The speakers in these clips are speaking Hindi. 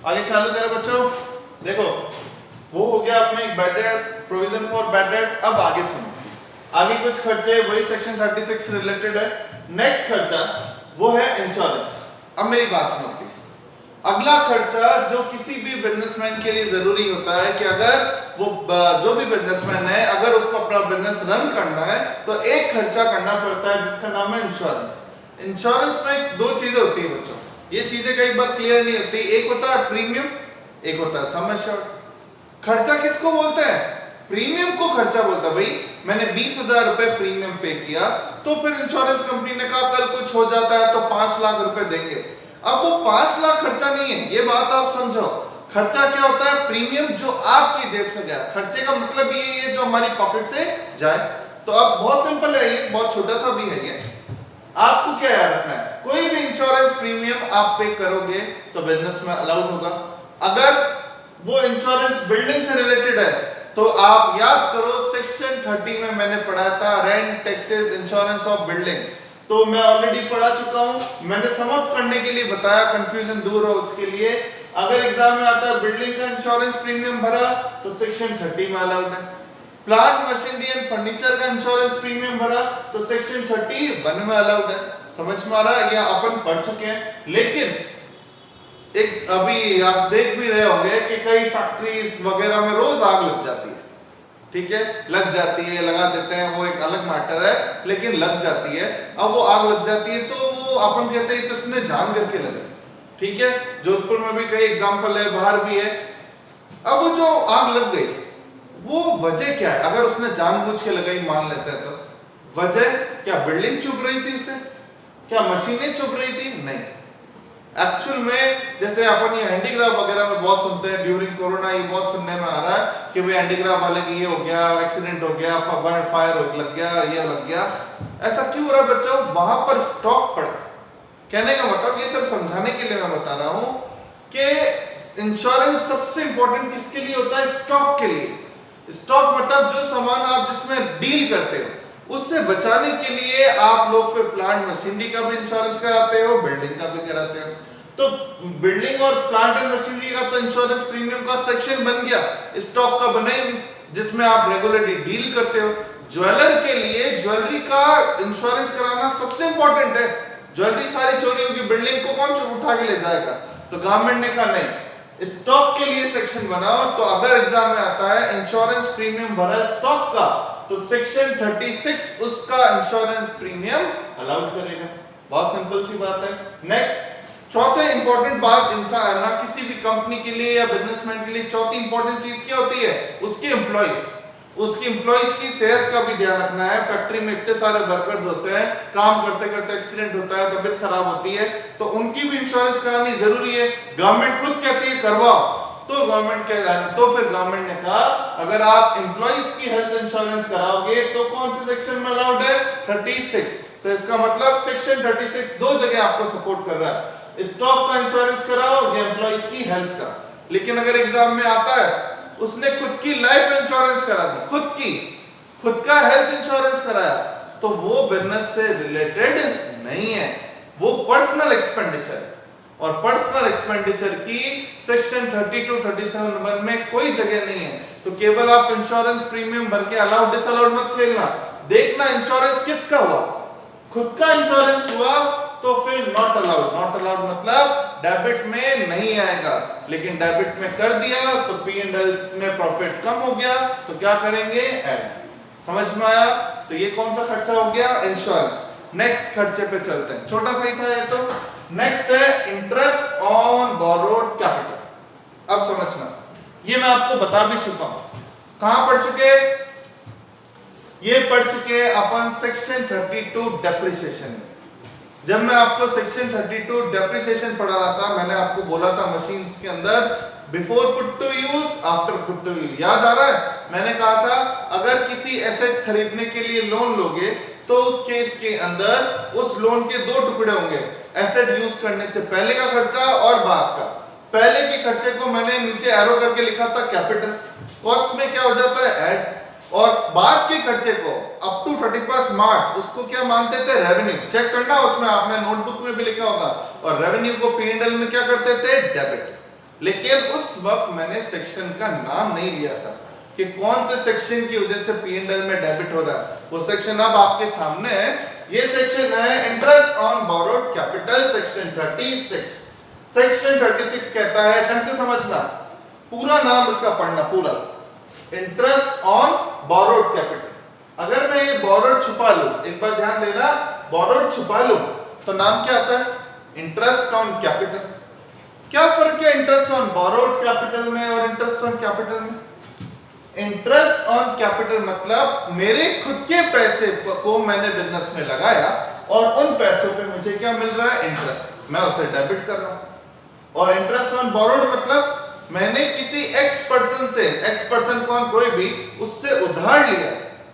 आगे चालू करें बच्चों। देखो वो हो गया अपने bad debts, provision for bad debts. अब आगे सुनो, आगे कुछ खर्चे वही सेक्शन 36 से रिलेटेड है। नेक्स्ट खर्चा वो है इंश्योरेंस। अब मेरी बात सुनो प्लीज। अगला खर्चा जो किसी भी बिजनेसमैन के लिए जरूरी होता है कि अगर वो जो भी बिजनेसमैन है अगर उसको अपना बिजनेस रन करना है तो एक खर्चा करना पड़ता है जिसका नाम है इंश्योरेंस। इंश्योरेंस में दो चीजें होती है बच्चों, ये चीजें कई बार क्लियर नहीं होती। एक होता है प्रीमियम, एक होता है सम एश्योर्ड। खर्चा किसको बोलते हैं? प्रीमियम को खर्चा बोलता है। भाई मैंने 20,000 रुपए प्रीमियम पे किया तो फिर इंश्योरेंस कंपनी ने कहा कल कुछ हो जाता है तो 5 लाख रुपए देंगे। अब वो 5 लाख खर्चा नहीं है, ये बात आप समझो। खर्चा क्या होता है? प्रीमियम जो आपकी जेब से गया। खर्चे का मतलब ये है जो हमारी पॉकेट से जाए। तो अब बहुत सिंपल है, ये बहुत छोटा सा भी है। ये आपको क्या याद रखना है, कोई भी इंश्योरेंस प्रीमियम आप पे करोगे तो बिजनेस में अलाउड होगा। अगर वो इंश्योरेंस बिल्डिंग से रिलेटेड है तो आप याद करो सेक्शन 30 में मैंने पढ़ा था rent taxes insurance of building. तो मैं ऑलरेडी पढ़ा चुका हूं, मैंने समाप्त करने के लिए बताया, कंफ्यूजन दूर हो उसके लिए। अगर एग्जाम में आता है बिल्डिंग का इंश्योरेंस प्रीमियम भरा तो सेक्शन 30 में अलाउड है। प्लांट मशीनरी एंड फर्नीचर का इंश्योरेंस प्रीमियम भरा तो सेक्शन 31 में अलाउड है। समझ में आ रहा है? यह अपन पढ़ चुके हैं। लेकिन एक अभी आप देख भी रहे होंगे कि कई फैक्ट्रीज वगैरह में रोज आग लग जाती है। ठीक है, लग जाती है, लगा देते हैं, वो एक अलग मैटर है, लेकिन लग जाती है। अब वो आग लग जाती है तो वो अपन कहते हैं तो इसने जान करके लगा। ठीक है, जोधपुर में भी कई एग्जाम्पल है, बाहर भी है। अब वो जो आग लग गई वो वजह क्या है? अगर उसने जानबूझ के लगाई मान लेते हैं तो वजह क्या बिल्डिंग चुभ रही थी उसे? क्या मशीनें चुभ रही थी? नहीं। एक्चुअल में जैसे अपन ये हैंडीक्राफ्ट वगैरह में बहुत सुनते हैं, ड्यूरिंग कोरोना ये बहुत सुनने में आ रहा है कि भाई हैंडीक्राफ्ट वाले की ये हो गया, एक्सीडेंट हो गया, फायर लग गया, ये लग गया। ऐसा क्यों हो रहा है बच्चों? वहां पर स्टॉक पड़ा। कहने का मतलब ये सब समझाने के लिए मैं बता रहा हूं कि इंश्योरेंस सबसे इंपॉर्टेंट किसके लिए होता है? स्टॉक के लिए। स्टॉक मतलब जो सामान आप जिसमें डील करते हो उससे बचाने के लिए आप लोग फिर प्लांट मशीनरी का भी इंश्योरेंस कराते हो, बिल्डिंग का भी कराते हो। तो बिल्डिंग और प्लांट एंड मशीनरी का तो इंश्योरेंस प्रीमियम का सेक्शन बन गया, स्टॉक का बना ही नहीं जिसमें आप रेगुलरली डील करते हो। ज्वेलर के लिए ज्वेलरी का इंश्योरेंस कराना सबसे इंपॉर्टेंट है। ज्वेलरी सारी चोरी होगी, बिल्डिंग को कौन उठा के ले जाएगा? तो गवर्नमेंट ने कहा नहीं, स्टॉक के लिए सेक्शन बनाओ। तो अगर एग्जाम में आता है इंश्योरेंस प्रीमियम भरा स्टॉक का तो सेक्शन 36 उसका इंश्योरेंस प्रीमियम अलाउड करेगा। बहुत सिंपल सी बात है। नेक्स्ट, चौथे इंपॉर्टेंट बात इंसान ना किसी भी कंपनी के लिए या बिजनेसमैन के लिए चौथी इंपॉर्टेंट चीज क्या होती है? उसके एम्प्लॉइज। उसकी एम्प्लॉइज की सेहत का भी ध्यान रखना है। फैक्ट्री में इतने सारे वर्कर्स होते हैं, काम करते करते एक्सीडेंट होता है, तबीयत खराब होती है, तो उनकी भी इंश्योरेंस करानी जरूरी है। गवर्नमेंट खुद कहती है करवाओ, तो गवर्नमेंट कह रहा है, तो फिर गवर्नमेंट ने कहा अगर आप एम्प्लॉइज की हेल्थ इंश्योरेंस कराओगे तो कौन से सेक्शन में अलाउड है? 36। तो इसका मतलब सेक्शन 36 दो जगह आपको सपोर्ट कर रहा है, स्टॉक का इंश्योरेंस कराओ या एम्प्लॉइज की हेल्थ का। लेकिन अगर एग्जाम में आता है उसने खुद की लाइफ इंश्योरेंस करा दी, खुद का हेल्थ इंश्योरेंस कराया, तो वो बिजनेस से रिलेटेड नहीं है, वो पर्सनल एक्सपेंडिचर है। और पर्सनल एक्सपेंडिचर की सेक्शन 32-37 में कोई जगह नहीं है। तो केवल आप इंश्योरेंस प्रीमियम भर के अलाउड डिसअलाउड मत खेलना। देखना इंश्योरेंस किसका हुआ, खुद का इंश्योरेंस हुआ तो फिर नॉट अलाउड। नॉट अलाउड मतलब डेबिट में नहीं आएगा, लेकिन डेबिट में कर दिया तो P&L में प्रॉफिट कम हो गया तो क्या करेंगे? ऐड। समझ में आया? तो ये कौन सा खर्चा हो गया? इंश्योरेंस। नेक्स्ट खर्चे पे चलते हैं, छोटा सा ही था ये तो। नेक्स्ट है इंटरेस्ट ऑन बोरोड कैपिटल। अब समझना, ये मैं आपको बता भी चुका हूं। कहां पढ़ चुके? ये पढ़ चुके अपन सेक्शन 32 डेप्रिसिएशन में। जब मैं आपको सेक्शन 32 डेप्रिसिएशन पढ़ा रहा था, मैंने आपको बोला था मशीन्स के अंदर before put to use, after put to use. याद आ रहा है? मैंने कहा था अगर किसी एसेट खरीदने के लिए लोन लोगे तो उस केस के अंदर उस लोन के दो टुकड़े होंगे, एसेट यूज करने से पहले का खर्चा और बाद का। पहले के खर्चे को मैंने नीचे एरो करके लिखा था कैपिटल, कॉस्ट में क्या हो जाता है? ऐड। और बाद के खर्चे को अप टू 31 मार्च उसको क्या मानते थे? रेवेन्यू। चेक करना, उसमें आपने नोटबुक में भी लिखा होगा। और रेवेन्यू को P&L में क्या करते थे? डेबिट। लेकिन उस वक्त मैंने सेक्शन का नाम नहीं लिया था कि कौन से सेक्शन की वजह से P&L में डेबिट हो रहा है। वो सेक्शन अब आपके सामने है। ये सेक्शन है interest on borrowed capital, section 36। Section 36 कहता है, ढंग से समझना, पूरा नाम इसका पढ़ना पूरा, इंटरेस्ट ऑन बोरोड कैपिटल। अगर मैं ये बोरोड छुपा लूं, एक बार ध्यान देना, बोरोड छुपा लूं तो नाम क्या आता है? Interest on capital. क्या फर्क है इंटरेस्ट ऑन बोरोड कैपिटल में और इंटरेस्ट ऑन कैपिटल में? इंटरेस्ट ऑन कैपिटल मतलब मेरे खुद के पैसे को मैंने बिजनेस में लगाया और उन पैसों पे मुझे क्या मिल रहा है? इंटरेस्ट, मैं उसे डेबिट कर रहा हूं। और इंटरेस्ट ऑन बोरोड मतलब मैंने किसी एक्स पर्सन से, एक्स पर्सन कौन? कोई भी, उससे उधार लिया,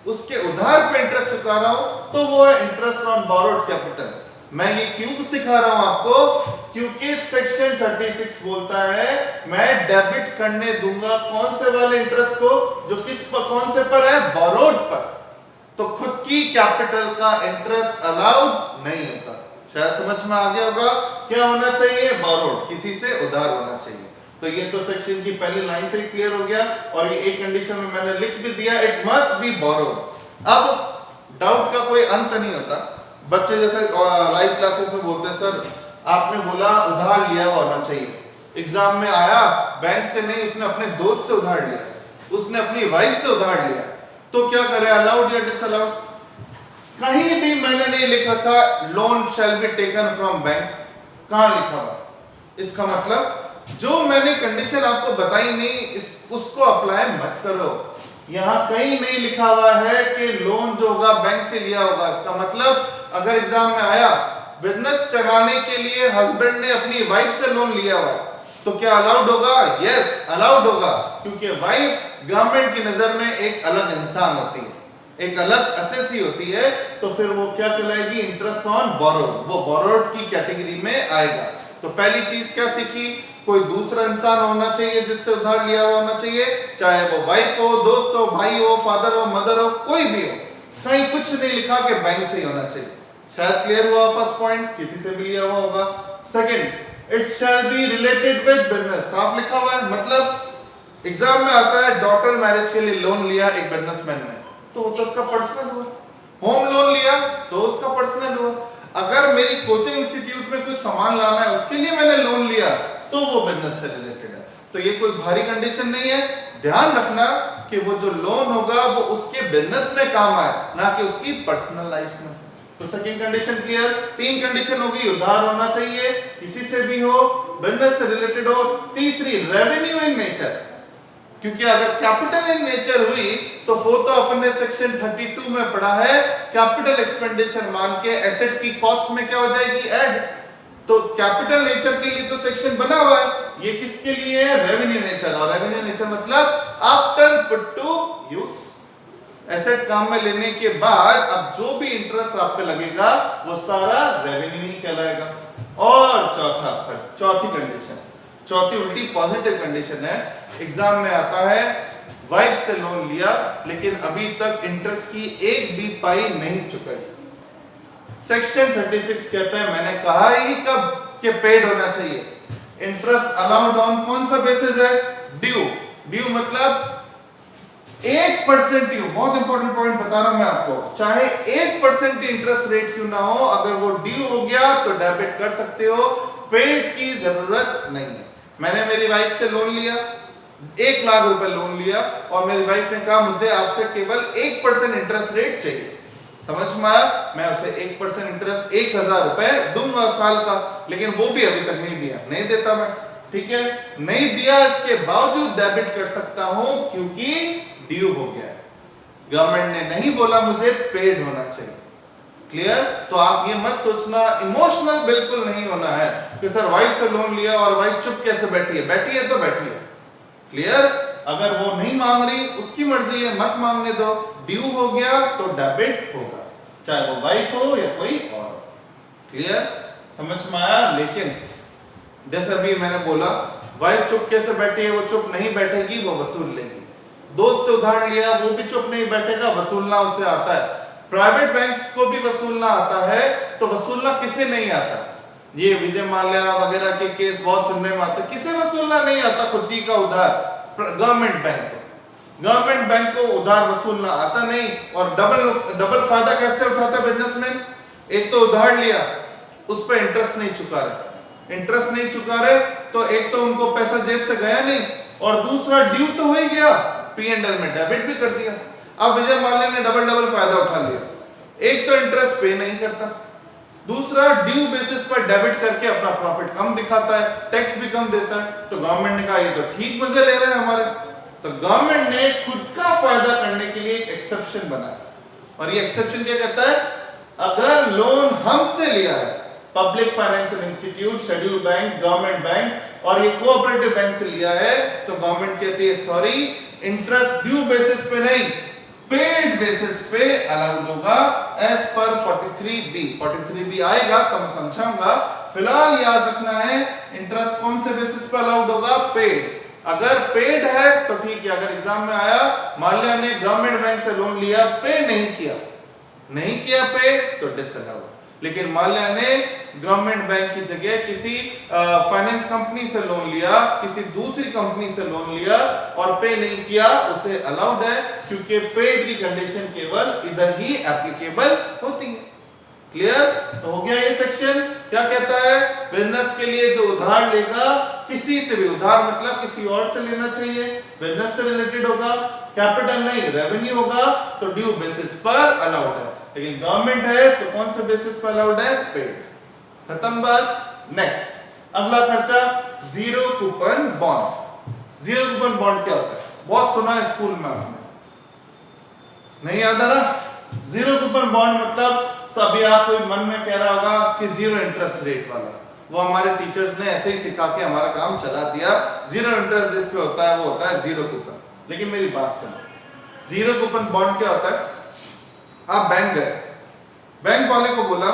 उसके उधार पे इंटरेस्ट चुका रहा हूं, तो वो है इंटरेस्ट ऑन बोरोड कैपिटल। मैं ये क्यों सिखा रहा हूं आपको? क्योंकि सेक्शन 36 बोलता है मैं डेबिट करने दूंगा कौन से वाले इंटरेस्ट को, जो किस पर, कौन से पर है? बोरोड पर। तो खुद की कैपिटल का इंटरेस्ट अलाउड नहीं होता। शायद समझ में आ गया होगा। क्या होना चाहिए? बोरोड, किसी से उधार होना चाहिए। तो ये तो सेक्शन की पहली लाइन से ही क्लियर हो गया। और ये एक कंडीशन में मैंने लिख भी दिया, इट मस्ट बी बोरोड। अब डाउट का कोई अंत नहीं होता। बच्चे जैसे लाइव क्लासेस में बोलते हैं, सर आपने बोला उधार लिया हुआ होना चाहिए, एग्जाम में आया बैंक से नहीं, उसने अपने दोस्त से उधार लिया, उसने अपनी वाइफ से उधार लिया, तो क्या करे? अलाउड या डिसअलाउड? कहीं भी मैंने नहीं लिख रखा loan shall be taken from bank. कहां लिखा हुआ? इसका मतलब जो मैंने कंडीशन आपको बताई नहीं, उसको अप्लाई मत करो। यहां कहीं नहीं लिखा हुआ है कि लोन जो होगा बैंक से लिया होगा। इसका मतलब अगर एग्जाम में आया बिजनेस चलाने के लिए हस्बैंड ने अपनी वाइफ से लोन लिया हुआ है, तो क्या अलाउड होगा? यस, अलाउड होगा, क्योंकि वाइफ गवर्नमेंट की नजर में एक अलग इंसान होती है, एक अलग असेसी होती है। तो फिर वो क्या कहलाएगी? इंटरेस्ट ऑन बोरोड, वो बोरोड की कैटेगरी में आएगा। तो पहली चीज क्या सीखी? कोई दूसरा इंसान होना चाहिए जिससे उधार लिया हुआ होना चाहिए, चाहे वो वाइफ हो, दोस्त हो, भाई हो, फादर हो, मदर हो, कोई भी हो। कहीं कुछ नहीं लिखा कि बैंक से ही होना चाहिए। शायद क्लियर हुआ फर्स्ट पॉइंट, किसी से भी लिया हुआ होगा। Second, it shall be related with business, साफ लिखा हुआ है। मतलब एग्जाम में आता है डॉटर मैरिज के लिए लोन लिया एक बिजनेसमैन ने, तो वो तो उसका पर्सनल हुआ। होम लोन लिया तो उसका पर्सनल हुआ। अगर मेरी कोचिंग इंस्टीट्यूट में कुछ सामान लाना है उसके लिए मैंने लोन लिया, तो वो बिजनेस से रिलेटेड है। तो ये कोई भारी कंडीशन नहीं है। ध्यान रखना कि वो जो लोन होगा वो उसके बिजनेस में काम आए, ना कि उसकी पर्सनल लाइफ में। तो सेकंड कंडीशन क्लियर। तीन कंडीशन होगी, उधार होना चाहिए, किसी से भी हो, बिजनेस से रिलेटेड हो। तीसरी, रेवेन्यू इन नेचर, क्योंकि अगर कैपिटल इन नेचर हुई तो वो तो अपन ने सेक्शन 32 में पढ़ा है, कैपिटल एक्सपेंडिचर मान के एसेट की कॉस्ट में क्या हो जाएगी? ऐड। तो कैपिटल नेचर के लिए तो सेक्शन बना हुआ है, ये किसके लिए है? Revenue nature. और रेवेन्यू नेचर मतलब after put to use, asset काम में लेने के बाद अब जो भी इंटरेस्ट आप पे लगेगा वो सारा रेवेन्यू ही कहलाएगा। और चौथी कंडीशन, चौथी उल्टी पॉजिटिव कंडीशन है। एग्जाम में आता है वाइफ से लोन लिया लेकिन अभी तक इंटरेस्ट की एक भी पाई नहीं चुकाई। सेक्शन 36 कहता है, मैंने कहा ही कब कि पेड होना चाहिए। इंटरेस्ट अलाउड ऑन कौन सा बेसिस है? ड्यू। ड्यू मतलब 1% ड्यू। बहुत इंपॉर्टेंट पॉइंट बता रहा हूं मैं आपको। चाहे 1% इंटरेस्ट रेट क्यों ना हो, अगर वो ड्यू हो गया तो डेबिट कर सकते हो, पेड की जरूरत नहीं है। मैंने मेरी वाइफ से लोन लिया, 1 लाख रुपए लोन लिया, और मेरी वाइफ ने कहा मुझे आपसे केवल 1% इंटरेस्ट रेट चाहिए। समझ में आया? मैं उसे 1% इंटरेस्ट 1000 रुपए दूंगा साल का, लेकिन वो भी अभी तक नहीं दिया, नहीं देता मैं। ठीक है, नहीं दिया, इसके बावजूद डेबिट कर सकता हूं क्योंकि ड्यू हो गया। गवर्नमेंट ने नहीं बोला मुझे पेड होना चाहिए। क्लियर? तो आप ये मत सोचना, इमोशनल बिल्कुल नहीं होना है कि सर वाइफ से लोन लिया और वाइफ चुप कैसे बैठी है। बैठी है तो बैठी है। क्लियर? अगर वो नहीं मांग रही, उसकी मर्जी है, मत मांगने दो। ड्यू हो गया तो डेबिट होगा, चाहे वो वाइफ हो या कोई और। क्लियर? समझ में आया? लेकिन जैसे अभी मैंने बोला, वाइफ चुप कैसे बैठी है? वो चुप नहीं बैठेगी, वो वसूल लेगी। दोस्त से उधार लिया, वो भी चुप नहीं बैठेगा, वसूलना उसे आता है। प्राइवेट बैंक्स को भी वसूलना आता है, तो वसूलना किसे नहीं आता? ये विजय माल्या वगैरह के केस बहुत सुनने में आता, किसे वसूलना नहीं आता खुद ही का उधार, गवर्नमेंट बैंक को उधार वसूलना आता नहीं। और डबल फायदा कैसे उठाता है बिजनेसमैन, एक तो उधार लिया, उस पर इंटरेस्ट नहीं चुका रहे, तो एक तो उनको पैसा जेब से गया नहीं, और दूसरा ड्यू तो हो ही गया, P&L में डेबिट भी कर दिया। अब विजय माल्या ने डबल फायदा उठा लिया, एक तो इंटरेस्ट पे नहीं करता, दूसरा ड्यू बेसिस पर डेबिट करके अपना प्रॉफिट कम दिखाता है, टैक्स भी कम देता है। तो गवर्नमेंट ने कहा ये तो ठीक मजे ले रहे हैं हमारे, तो गवर्नमेंट ने खुद का फायदा करने के लिए एक एक्सेप्शन बनाया, और ये एक्सेप्शन क्या कहता है, अगर लोन हमसे लिया है, public financial institute, schedule bank, government bank और ये कोऑपरेटिव बैंक से लिया है, तो गवर्नमेंट कहती है सॉरी, इंटरेस्ट ड्यू बेसिस पे नहीं, पेड बेसिस पे अलाउड होगा एज पर 43B आएगा तो मैं समझाऊंगा। फिलहाल याद रखना है इंटरेस्ट कौन से बेसिस पे अलाउड होगा, पेड। अगर पेड है तो ठीक है, अगर एग्जाम में आया माल्या ने गवर्नमेंट बैंक से लोन लिया, पे नहीं किया पे, तो डिसअलाउड। लेकिन माल्या ने गवर्नमेंट बैंक की जगह किसी फाइनेंस कंपनी से लोन लिया, किसी दूसरी कंपनी से लोन लिया और पे नहीं किया, उसे अलाउड है, क्योंकि पेड की कंडीशन केवल इधर ही एप्लीकेबल होती है। क्लियर? तो हो गया ये सेक्शन। क्या कहता है, बिजनेस के लिए जो उधार लेगा, किसी से भी उधार मतलब किसी और से लेना चाहिए, बिजनेस से रिलेटेड होगा, कैपिटल नहीं रेवेन्यू होगा, तो ड्यू बेसिस पर अलाउड है। लेकिन गवर्नमेंट है तो कौन से बेसिस पर अलाउड है, पेड। खत्म बात। नेक्स्ट अगला खर्चा, zero coupon bond. Zero coupon bond क्या होता है, बहुत सुना है स्कूल में आपने, नहीं याद आ रहा? जीरो कूपन बॉन्ड मतलब सभी आप कोई मन में कह रहा होगा कि जीरो इंटरेस्ट रेट वाला, वो हमारे टीचर्स ने ऐसे ही सिखा के हमारा काम चला दिया, जीरो इंटरेस्ट जिस पे होता है वो होता है जीरो कूपन। लेकिन मेरी बात सुनो, जीरो कूपन बॉन्ड क्या होता है, आप बैंक गए, बैंक वाले को बोला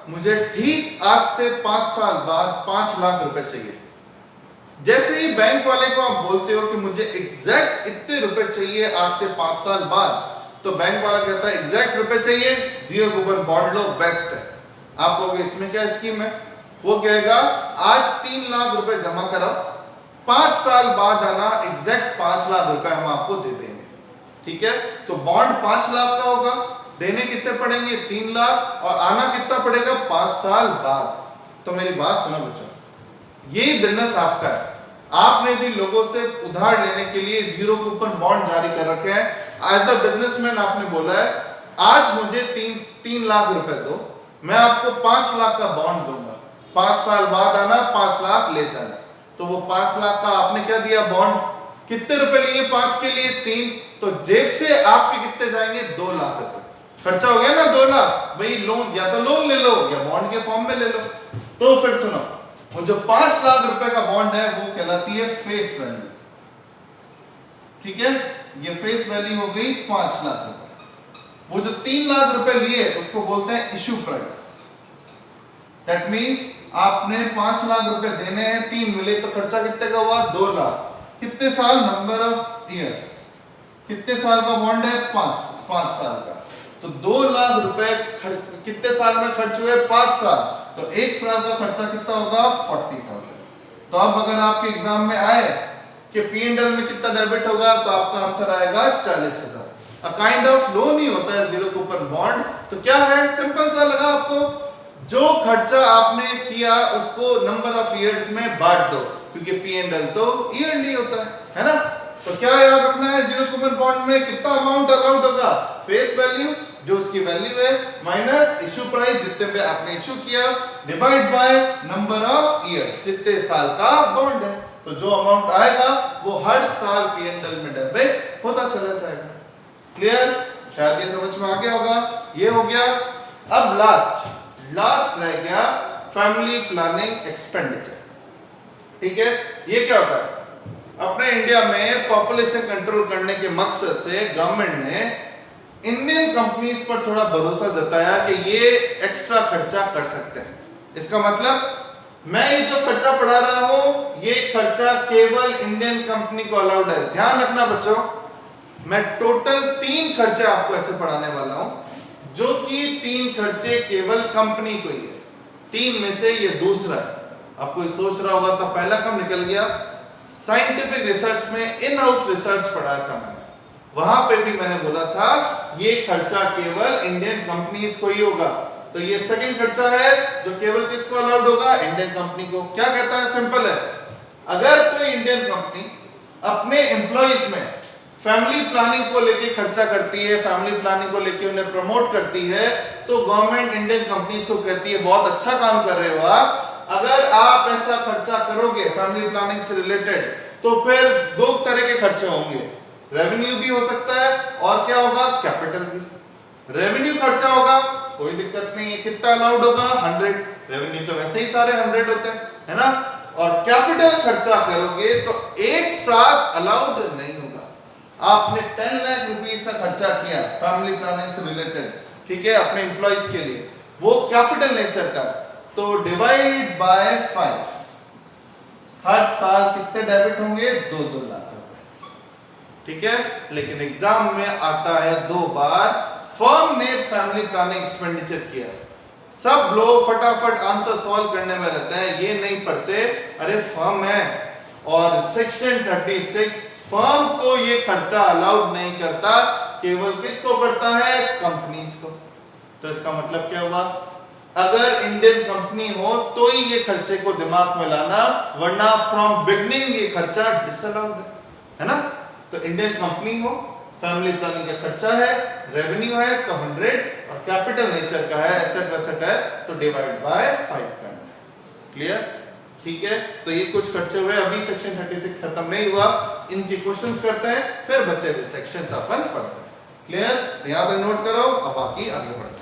मुझे ठीक आज से 5 साल बाद 5 लाख रुपए चाहिए। जैसे ही बैंक वाले को आप बोलते हो कि मुझे एग्जैक्ट इतने रुपए चाहिए आज से 5 साल बाद, तो बैंक वाला कहता है एग्जैक्ट रुपए चाहिए, जीरो कूपन बॉन्ड लो, बेस्ट है। आप कहोगे इसमें क्या स्कीम है, वो कहेगा आज 3 लाख रुपए जमा कराओ, 5 साल बाद आना, एग्जैक्ट 5 लाख रुपए हम आपको दे देंगे। ठीक है, तो बॉन्ड 5 लाख का होगा, देने कितने पड़ेंगे, 3 लाख, और आना कितना पड़ेगा, 5 साल बाद। तो मेरी बात सुनो बच्चों, यही बिजनेस आपका है, आपने भी लोगों से उधार लेने के लिए जीरो कूपन बॉन्ड जारी कर रखे हैं। एज अ बिजनेसमैन आपने बोला है आज मुझे 3 लाख रुपए दो, मैं आपको 5 लाख का बॉन्ड दूंगा, 5 साल बाद आना, 5 लाख ले जाना। तो वो 5 लाख का आपने क्या दिया, बॉन्ड, कितने रुपए लिए, 5 के लिए 3, तो जेब से आपके कितने जाएंगे, 2 लाख रुपए खर्चा हो गया ना, 2 लाख। भाई लोन, या तो लोन ले लो या बॉन्ड के फॉर्म में ले लो। तो फिर सुनो, वो जो 5 लाख रुपए का बॉन्ड है वो कहलाती है फेस वैल्यू। ठीक है, ये फेस वैल्यू हो गई 5 लाख रुपए। वो जो 3 लाख रुपए लिए उसको बोलते हैं इशू प्राइस। दैट मींस आपने 5 लाख रुपए देने हैं, 3 मिले तो खर्चा कितने का हुआ, 2 लाख। कितने साल, नंबर ऑफ इयर्स, कितने साल का बॉन्ड है, 5 साल का। तो 2 लाख रुपए कितने साल में खर्च हुए, 5 साल, तो 1 साल का खर्चा कितना होगा, 40,000। तो अब अगर आपके एग्जाम में आए कि P&L में कितना डेबिट होगा, तो आपका आंसर आएगा 40,000। अ काइंड ऑफ लोन ही होता है जीरो कूपन बॉन्ड। तो क्या है, सिंपल सा लगा आपको, जो खर्चा आपने किया उसको नंबर ऑफ इयर्स में बांट दो, क्योंकि P&L तो ईयरली होता है ना। तो क्या याद रखना है, जीरो कूपन बॉन्ड में कितना अमाउंट अलाउड होगा, फेस वैल्यू जो उसकी वैल्यू है, माइनस इशू प्राइस जितने पे आपने इशू किया, divide by number of year, जितने साल का बॉन्ड है। तो जो अमाउंट आएगा वो हर साल P&L में डेबिट होता चला जाएगा। क्लियर? शायद ये समझ में आ गया होगा। ये हो गया। अब लास्ट रह गया फैमिली प्लानिंग एक्सपेंडिचर। ठीक है, ये क्या होता है, अपने इंडिया में पॉपुलेशन कंट्रोल करने के मकसद से गवर्नमेंट ने इंडियन कंपनीज पर थोड़ा भरोसा जताया कि ये एक्स्ट्रा खर्चा कर सकते हैं। इसका मतलब मैं ये जो खर्चा पढ़ा रहा हूं, ये खर्चा केवल इंडियन कंपनी को अलाउड है। ध्यान रखना बच्चों, मैं टोटल 3 खर्चे आपको ऐसे पढ़ाने वाला हूं, जो कि 3 खर्चे केवल कंपनी को ही है। तीन में से ये दूसरा है। आप कोई सोच रहा होगा तो पहला कम निकल गया। साइंटिफिक रिसर्च में इन हाउस रिसर्च पढ़ाया था मैंने, वहां पे भी मैंने बोला था ये खर्चा केवल इंडियन कंपनीज को ही होगा। तो ये सेकंड खर्चा है जो केवल किसको अलाउड होगा, इंडियन कंपनी को। क्या कहता है, सिंपल है, अगर कोई इंडियन कंपनी अपने एम्प्लॉइज में फैमिली प्लानिंग को लेके खर्चा करती है, फैमिली प्लानिंग को लेके उन्हें प्रमोट करती है, तो गवर्नमेंट इंडियन कंपनीज को कहती है बहुत अच्छा काम कर रहे हो आप, अगर आप ऐसा खर्चा करोगे फैमिली प्लानिंग से रिलेटेड तो फिर दो तरह के खर्चे होंगे, रेवेन्यू भी हो सकता है और क्या होगा, कैपिटल भी। रेवेन्यू खर्चा होगा कोई दिक्कत नहीं है, कितना अलाउड होगा, 100। रेवेन्यू तो वैसे ही सारे 100 होते हैं, है ना। और कैपिटल खर्चा करोगे तो एक साथ अलाउड नहीं होगा। आपने 10 लाख रुपीस का खर्चा किया फैमिली प्लानिंग से रिलेटेड, ठीक है, अपने एम्प्लॉइज के लिए, वो कैपिटल नेचर का, तो डिवाइड बाय 5, हर साल कितने डेबिट होंगे, 2-2 लाख रुपए, ठीक है। लेकिन एग्जाम में आता है 2 बार, फर्म ने फैमिली प्लानिंग एक्सपेंडिचर किया, सब लोग फटाफट आंसर सॉल्व करने में रहते हैं, ये नहीं पढ़ते अरे फर्म है और सेक्शन 36 फर्म को ये खर्चा अलाउड नहीं करता, केवल किसको करता है, कंपनीज को। तो इसका मतलब क्या हुआ, अगर इंडियन कंपनी हो तो ही ये खर्चे को दिमाग में लाना, वरना फ्रॉम बिगनिंग ये खर्चा डिसअलाउड है ना। तो इंडियन कंपनी हो, फैमिली प्लानिंग का खर्चा है, रेवेन्यू है तो 100 और कैपिटल नेचर का है, एसेट वेसेट है तो डिवाइड बाय 5 करना है। क्लियर, ठीक है। तो ये कुछ खर्चे हुए, अभी सेक्शन 36 खत्म नहीं हुआ, इनके क्वेश्चंस करते हैं, फिर बच्चे के सेक्शंस अपन पढ़ते हैं। क्लियर, याद है, नोट करो, अब बाकी आगे बढ़ते हैं।